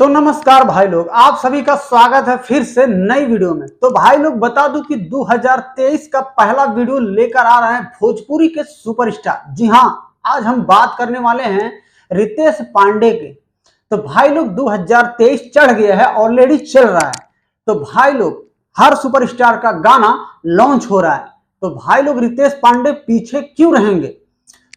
तो नमस्कार भाई लोग, आप सभी का स्वागत है फिर से नई वीडियो में। तो भाई लोग बता दूं कि 2023 का पहला वीडियो लेकर आ रहे हैं भोजपुरी के सुपरस्टार। जी हां, आज हम बात करने वाले हैं रितेश पांडे के। तो भाई लोग 2023 चढ़ गया है, ऑलरेडी चल रहा है। तो भाई लोग हर सुपरस्टार का गाना लॉन्च हो रहा है, तो भाई लोग रितेश पांडे पीछे क्यों रहेंगे?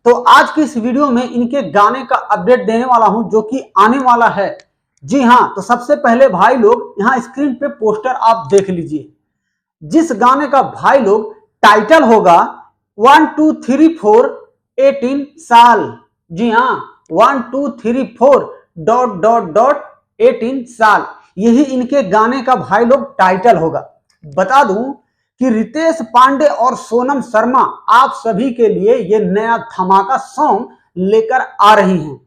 तो आज की इस वीडियो में इनके गाने का अपडेट देने वाला हूं जो कि आने वाला है। जी हां, तो सबसे पहले भाई लोग यहां स्क्रीन पे पोस्टर आप देख लीजिए। जिस गाने का भाई लोग टाइटल होगा 1 2 3 4 18 साल। जी हां, 1 2 3 4 डॉट डॉट डॉट 18 साल, यही इनके गाने का भाई लोग टाइटल होगा। बता दूं कि रितेश पांडे और सोनम शर्मा आप सभी के लिए ये नया धमाका सॉन्ग लेकर आ रही हैं।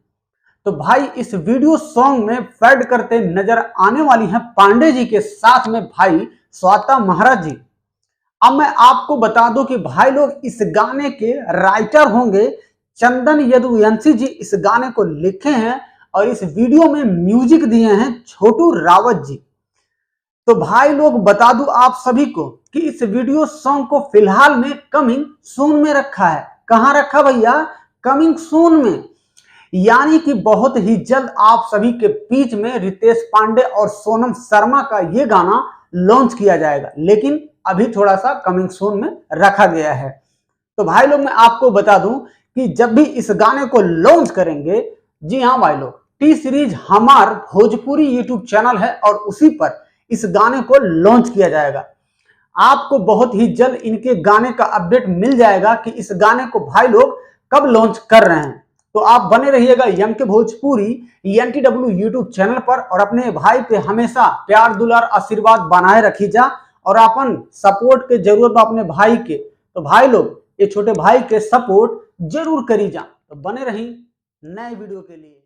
तो भाई इस वीडियो सॉन्ग में फेड करते नजर आने वाली हैं पांडे जी के साथ में भाई स्वाता महाराज जी। अब मैं आपको बता दूं कि भाई लोग इस गाने के राइटर होंगे चंदन यदुवंशी जी, इस गाने को लिखे हैं और इस वीडियो में म्यूजिक दिए हैं छोटू रावत जी। तो भाई लोग बता दूं आप सभी को कि इस वीडियो सॉन्ग को फिलहाल में कमिंग सून में रखा है। कहां रखा भैया? कमिंग सून में, यानी कि बहुत ही जल्द आप सभी के बीच में रितेश पांडे और सोनम शर्मा का ये गाना लॉन्च किया जाएगा, लेकिन अभी थोड़ा सा कमिंग सून में रखा गया है। तो भाई लोग मैं आपको बता दूं कि जब भी इस गाने को लॉन्च करेंगे, जी हाँ भाई लोग, टी सीरीज हमार भोजपुरी यूट्यूब चैनल है और उसी पर इस गाने को लॉन्च किया जाएगा। आपको बहुत ही जल्द इनके गाने का अपडेट मिल जाएगा कि इस गाने को भाई लोग कब लॉन्च कर रहे हैं। तो आप बने रहिएगा एम के भोजपुरी NTW यूट्यूब चैनल पर और अपने भाई पे हमेशा प्यार दुलार आशीर्वाद बनाए रखी जा और अपन सपोर्ट के जरूरत बा अपने भाई के। तो भाई लोग ये छोटे भाई के सपोर्ट जरूर करी जा। तो बने रही नए वीडियो के लिए।